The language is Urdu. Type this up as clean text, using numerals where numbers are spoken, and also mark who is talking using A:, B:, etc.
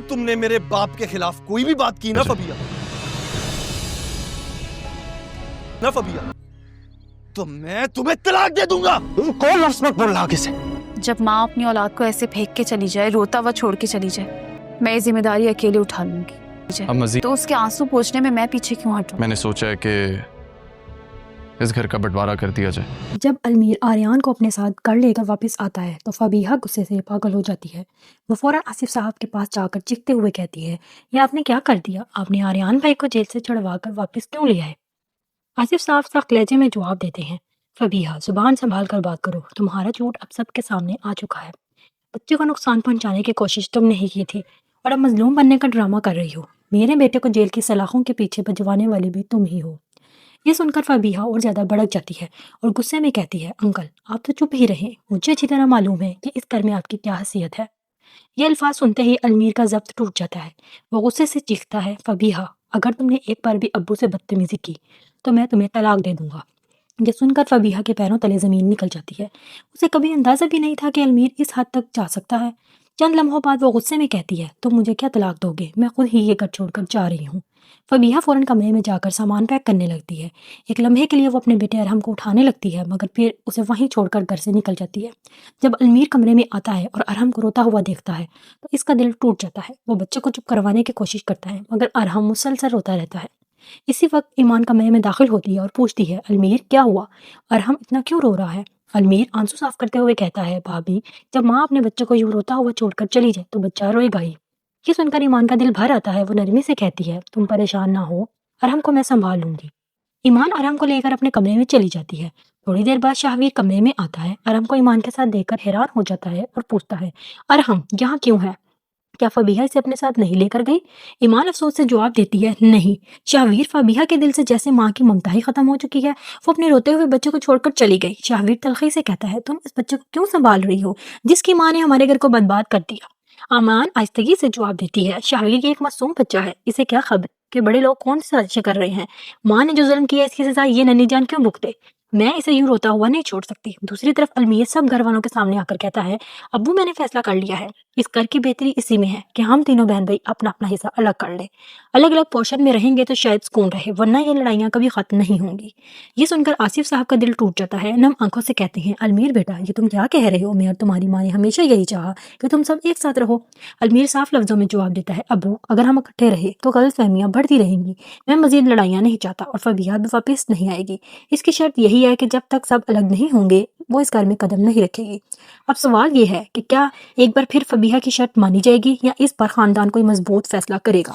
A: تم نے میرے باپ کے خلاف کوئی بھی بات کی نا فبیہ، تو میں تمہیں طلاق دے دوں گا۔
B: تم کون لفظ مت بول رہا کسے؟
C: جب ماں اپنی اولاد کو ایسے پھینک کے چلی جائے، روتا ہوا چھوڑ کے چلی جائے، میں یہ ذمہ داری اکیلے اٹھا لوں گی۔
D: اب مزید
C: تو اس کے آنسو پوچھنے میں پیچھے کیوں ہٹوں؟
D: میں نے سوچا ہے کہ اس گھر کا بٹوارا کر دیا جائے۔
E: جب المیر آریان کو اپنے ساتھ گھر لے کر واپس آتا ہے تو فبیہہ غصے سے پاگل ہو جاتی ہے۔ وہ فوراً آصف صاحب کے پاس جا کر چیختے ہوئے کہتی ہے، یہ آپ نے کیا کر دیا؟ آپ نے آریان بھائی کو جیل سے چھڑوا کر واپس کیوں لیا ہے؟ آصف صاحب سخت لہجے میں جواب دیتے ہیں، فبیہہ زبان سنبھال کر بات کرو، تمہارا جھوٹ اب سب کے سامنے آ چکا ہے۔ بچے کو نقصان پہنچانے کی کوشش تم نے ہی کی تھی اور اب مظلوم بننے کا ڈرامہ کر رہی ہو۔ میرے بیٹے کو جیل کی سلاخوں کے پیچھے بھجوانے والی بھی تم ہی ہو۔ یہ سن کر فبیہہ اور زیادہ بھڑک جاتی ہے اور غصے میں کہتی ہے، انکل آپ تو چپ ہی رہیں، مجھے اچھی طرح معلوم ہے کہ اس گھر میں آپ کی کیا حیثیت ہے۔ یہ الفاظ سنتے ہی المیر کا ضبط ٹوٹ جاتا ہے۔ وہ غصے سے چیختا ہے، فبیہہ اگر تم نے ایک بار بھی ابو سے بدتمیزی کی تو میں تمہیں طلاق دے دوں گا۔ یہ سن کر فبیہہ کے پیروں تلے زمین نکل جاتی ہے۔ اسے کبھی اندازہ بھی نہیں تھا کہ المیر اس حد تک جا سکتا ہے۔ چند لمحوں بعد وہ غصے میں کہتی ہے، تم مجھے کیا طلاق دو گے؟ میں خود ہی یہ گھر چھوڑ کر جا رہی ہوں۔ فبیہہ فوراً کمرے میں جا کر سامان پیک کرنے لگتی ہے۔ ایک لمحے کے لیے وہ اپنے بیٹے ارحم کو اٹھانے لگتی ہے مگر پھر اسے وہیں چھوڑ کر گھر سے نکل جاتی ہے۔ جب المیر کمرے میں آتا ہے اور ارحم کو روتا ہوا دیکھتا ہے تو اس کا دل ٹوٹ جاتا ہے۔ وہ بچے کو چپ کروانے کی کوشش کرتا ہے مگر ارحم مسلسل روتا رہتا ہے۔ اسی وقت ایمان کمرے میں داخل ہوتی ہے اور پوچھتی ہے، المیر کیا ہوا؟ ارحم اتنا کیوں رو رہا ہے؟ المیر آنسو صاف کرتے ہوئے کہتا ہے، بھابھی جب ماں اپنے بچے کو یوں روتا ہوا چھوڑ کر چلی جائے تو بچہ روئے گا ہی۔ یہ سن کر ایمان کا دل بھر آتا ہے۔ وہ نرمی سے کہتی ہے، تم پریشان نہ ہو، ارحم کو میں سنبھال لوں گی۔ ایمان ارحم کو لے کر اپنے کمرے میں چلی جاتی ہے۔ تھوڑی دیر بعد شاہویر کمرے میں آتا ہے۔ ارحم کو ایمان کے ساتھ دیکھ کر حیران ہو جاتا ہے اور پوچھتا ہے، ارحم یہاں کیوں ہے؟ کیا فبیہہ اسے اپنے ساتھ نہیں لے کر گئی؟ ایمان افسوس سے جواب دیتی ہے، نہیں۔ شاہویر فبیہہ کے دل سے جیسے ماں کی ممتا ہی ختم ہو چکی ہے۔ وہ اپنے روتے ہوئے بچے کو چھوڑ کر چلی گئی۔ شاہویر تلخی سے کہتا ہے، تم اس بچے کو کیوں سنبھال رہی ہو جس کی ماں نے ہمارے گھر کو برباد کر دیا؟ ایمان آہستگی سے جواب دیتی ہے، شاہویر یہ ایک معصوم بچہ ہے، اسے کیا خبر کہ بڑے لوگ کون سی سازشیں کر رہے ہیں؟ ماں نے جو ظلم کیا اس کی سزا یہ ننھی جان کیوں بھگتے؟ میں اسے یوں روتا ہوا نہیں چھوڑ سکتی۔ دوسری طرف المیر سب گھر والوں کے سامنے آ کر کہتا ہے، ابو میں نے فیصلہ کر لیا ہے، اس گھر کی بہتری اسی میں ہے کہ ہم تینوں بہن بھائی اپنا اپنا حصہ الگ کر لیں، الگ الگ پورشن میں رہیں گے تو شاید سکون رہے، ورنہ یہ لڑائیاں کبھی ختم نہیں ہوں گی۔ یہ سن کر آصف صاحب کا دل ٹوٹ جاتا ہے۔ نم آنکھوں سے کہتے ہیں، المیر بیٹا یہ تم کیا کہہ رہے ہو؟ میں اور تمہاری ماں نے ہمیشہ یہی چاہا کہ تم سب ایک ساتھ رہو۔ المیر صاف لفظوں میں جواب دیتا ہے، ابو اگر ہم اکٹھے رہے تو غلط فہمیاں بڑھتی رہیں گی، میں مزید لڑائیاں نہیں چاہتا اور فبیہہ بھی واپس نہیں آئے گی۔ اس کی شرط یہی ہے کہ جب تک سب الگ نہیں ہوں گے وہ اس گھر میں قدم نہیں رکھے گی۔ اب سوال یہ ہے کہ کیا ایک بار پھر فبیہہ کی شرط مانی جائے گی یا اس پر خاندان کوئی مضبوط فیصلہ کرے گا؟